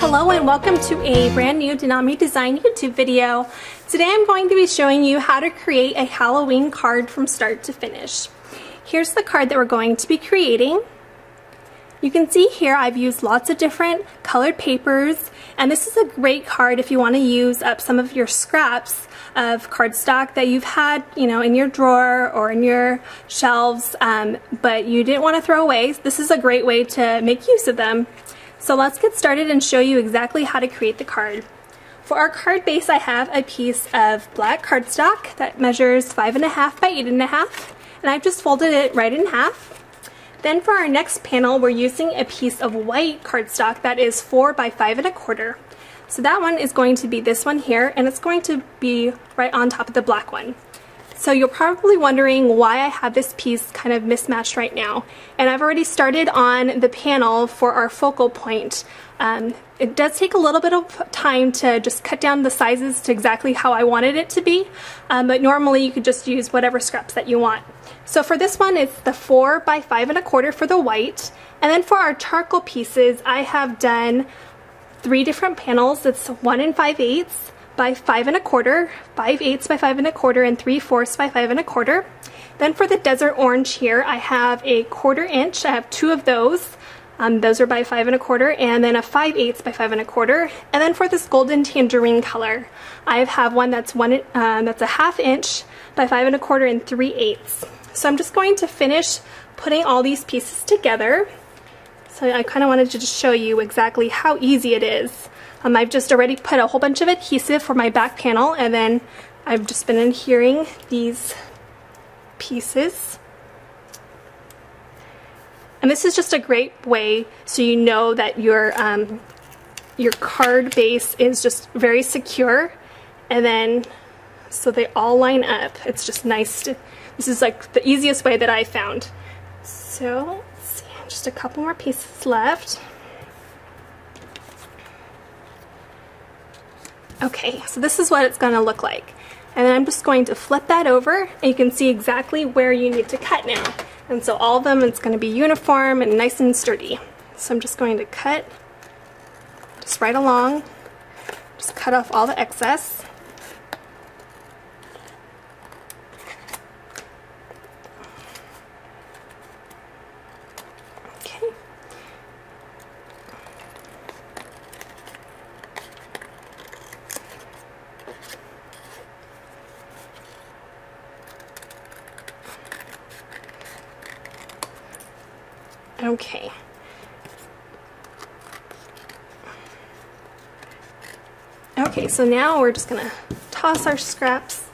Hello and welcome to a brand new DeNami design YouTube video. Today I'm going to be showing you how to create a Halloween card from start to finish. Here's the card that we're going to be creating. You can see here I've used lots of different colored papers, and this is a great card if you want to use up some of your scraps of cardstock that you've had, in your drawer or in your shelves, but you didn't want to throw away. This is a great way to make use of them. So let's get started and show you exactly how to create the card. For our card base, I have a piece of black cardstock that measures 5.5 by 8.5, and I've just folded it right in half. Then for our next panel, we're using a piece of white cardstock that is 4 by 5.25. So that one is going to be this one here, and it's going to be right on top of the black one. So you're probably wondering why I have this piece kind of mismatched right now. And I've already started on the panel for our focal point. It does take a little bit of time to just cut down the sizes to exactly how I wanted it to be, but normally you could just use whatever scraps that you want. So for this one, it's the 4 by 5.25 for the white. And then for our charcoal pieces, I have done 3 different panels. It's 1 5/8 by 5.25, 5/8 by 5.25, and 3/4 by 5.25. Then for the desert orange here, I have a 1/4 inch. I have 2 of those. Those are by 5.25, and then a 5/8 by 5.25. And then for this golden tangerine color, I have one that's that's a 1/2 inch by 5.25 and 3/8. So I'm just going to finish putting all these pieces together. So I kind of wanted to just show you exactly how easy it is. I've just already put a whole bunch of adhesive for my back panel, and then I've just been adhering these pieces. And this is just a great way so you know that your card base is just very secure, and then so they all line up. It's just nice to, this is like the easiest way that I found. So let's see, just a couple more pieces left. Okay, so this is what it's going to look like. And then I'm just going to flip that over, and you can see exactly where you need to cut now. And so all of them, it's going to be uniform and nice and sturdy. So I'm just going to cut just right along, just cut off all the excess. Okay. Okay. Okay, so now we're just gonna toss our scraps.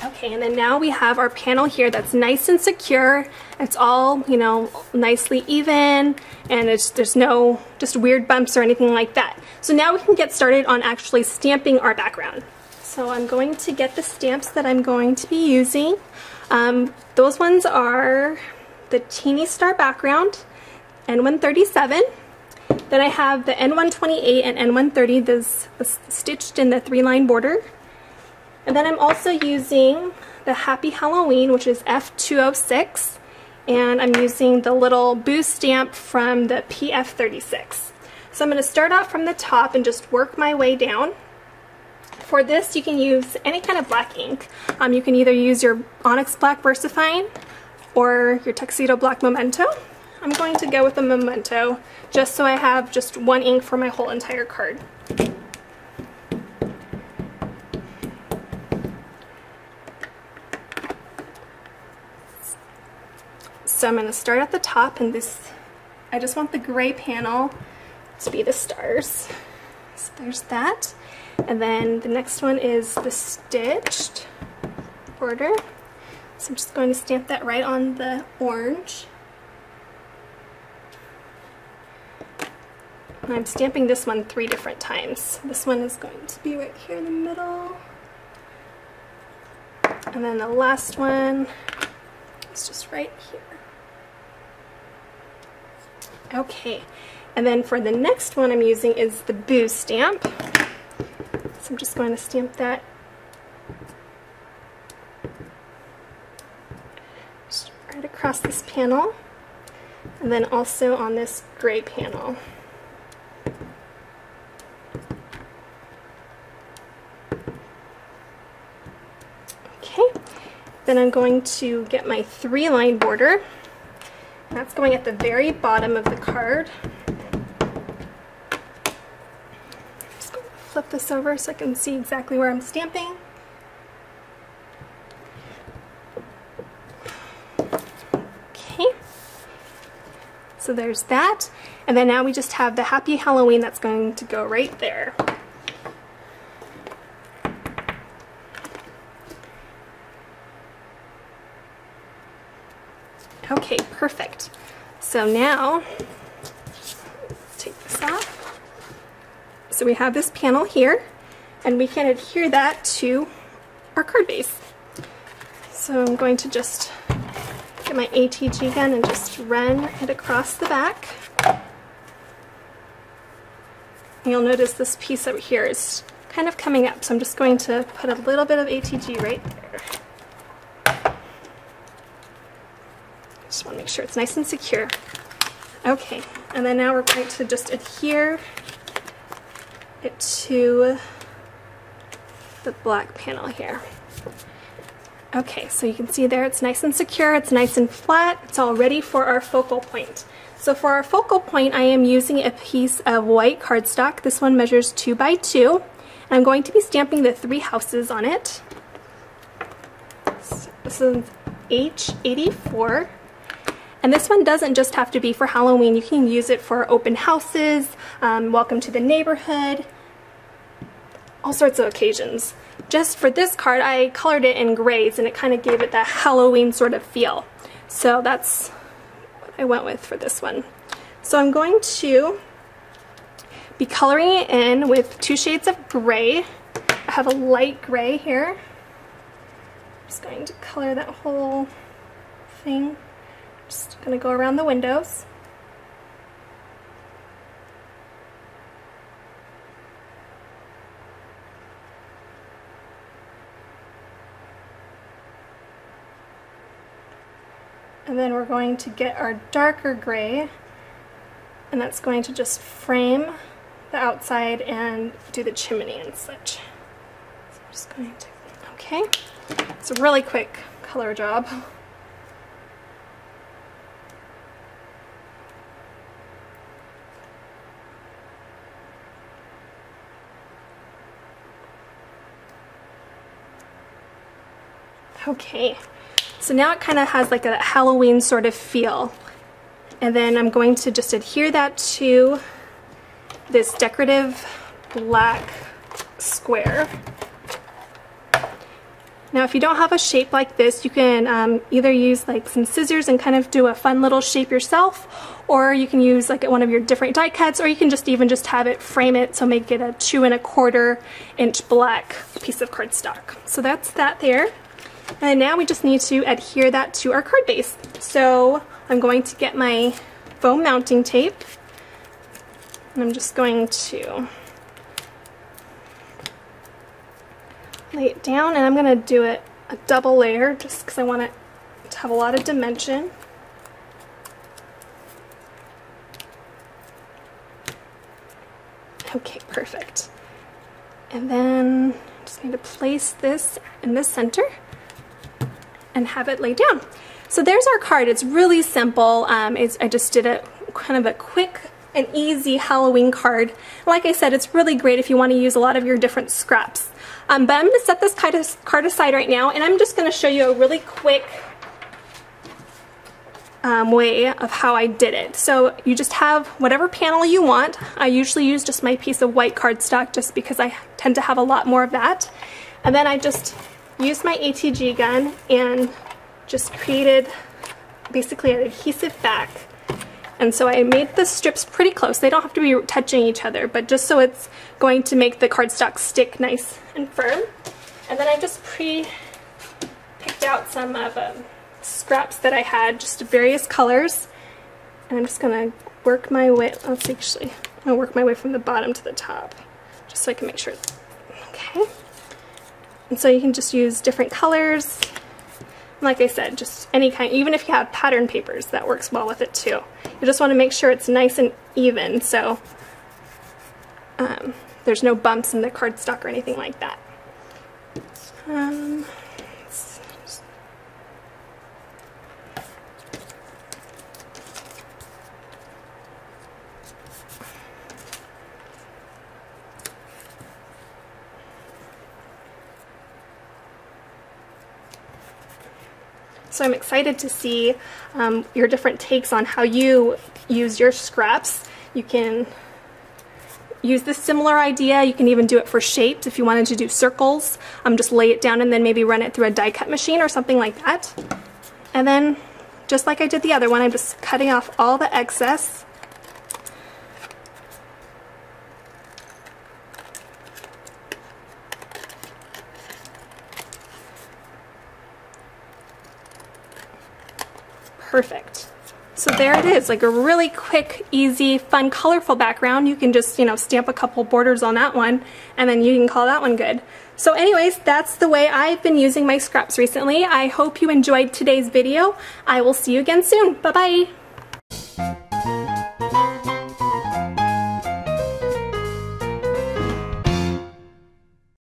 Okay, and then now we have our panel here that's nice and secure. It's all, nicely even, and there's no just weird bumps or anything like that. So now we can get started on actually stamping our background. So I'm going to get the stamps that I'm going to be using. Those ones are the Teeny Star background, N137. Then I have the N128 and N130, those stitched in the 3-line border. And then I'm also using the Happy Halloween, which is F206, and I'm using the little boo stamp from the PF36. So I'm going to start out from the top and just work my way down. For this, you can use any kind of black ink. You can either use your Onyx Black VersaFine or your Tuxedo Black Memento. I'm going to go with the Memento just so I have just one ink for my whole entire card. So I'm going to start at the top, and I just want the gray panel to be the stars. So there's that. And then the next one is the stitched border. So I'm just going to stamp that right on the orange. And I'm stamping this one 3 different times. This one is going to be right here in the middle. And then the last one is just right here. Okay, and then for the next one I'm using is the boo stamp. So I'm just going to stamp that just right across this panel. and then also on this gray panel. Okay, then I'm going to get my 3-line border. That's going at the very bottom of the card. Just going to flip this over so I can see exactly where I'm stamping. Okay, so there's that. And then now we just have the Happy Halloween that's going to go right there. Okay, perfect. So now, let's take this off. So we have this panel here, and we can adhere that to our card base. So I'm going to just get my ATG gun and just run it across the back. And you'll notice this piece over here is kind of coming up, so I'm just going to put a little bit of ATG right there. Just want to make sure it's nice and secure. Okay, and then now we're going to just adhere it to the black panel here. Okay, so you can see there it's nice and secure, it's nice and flat, it's all ready for our focal point. So for our focal point, I am using a piece of white cardstock. This one measures 2 by 2, and I'm going to be stamping the 3 houses on it. So this is H84. And this one doesn't just have to be for Halloween. You can use it for open houses, welcome to the neighborhood, all sorts of occasions. Just for this card, I colored it in grays, and it kind of gave it that Halloween sort of feel. So that's what I went with for this one. So I'm going to be coloring it in with 2 shades of gray. I have a light gray here. I'm just going to color that whole thing. Just going to go around the windows. And then we're going to get our darker gray, and that's going to just frame the outside and do the chimney and such. So I'm just going to, okay. It's a really quick color job. Okay, so now it kind of has like a Halloween sort of feel. And then I'm going to just adhere that to this decorative black square. Now if you don't have a shape like this, you can either use like some scissors and kind of do a fun little shape yourself, or you can use like one of your different die cuts, or you can just even just have it, frame it, so make it a 2 1/4 inch black piece of cardstock. So that's that there. And now we just need to adhere that to our card base. So I'm going to get my foam mounting tape, and I'm just going to lay it down, and I'm going to do it a double layer just because I want it to have a lot of dimension. Okay, perfect. And then I just need to place this in the center and have it laid down. So there's our card. It's really simple. I just did a kind of a quick and easy Halloween card. Like I said, it's really great if you want to use a lot of your different scraps. But I'm going to set this card aside right now, and I'm just going to show you a really quick way of how I did it. So you just have whatever panel you want. I usually use just my piece of white cardstock just because I tend to have a lot more of that. And then I just used my ATG gun and just created basically an adhesive back. And so I made the strips pretty close. They don't have to be touching each other, but just so it's going to make the cardstock stick nice and firm. And then I just picked out some of scraps that I had, just various colors. And I'm just going to work my way, I'm going to work my way from the bottom to the top, just so I can make sure. Okay. And so you can just use different colors. Like I said, just any kind, even if you have pattern papers, that works well with it too. You just want to make sure it's nice and even, so there's no bumps in the cardstock or anything like that. So I'm excited to see your different takes on how you use your scraps. You can use this similar idea. You can even do it for shapes if you wanted to do circles. Just lay it down and then maybe run it through a die cut machine or something like that. And then, just like I did the other one, I'm just cutting off all the excess. Perfect. So there it is, like a really quick, easy, fun, colorful background. You can just, stamp a couple borders on that one, and then you can call that one good. So anyways, that's the way I've been using my scraps recently. I hope you enjoyed today's video. I will see you again soon. Bye-bye.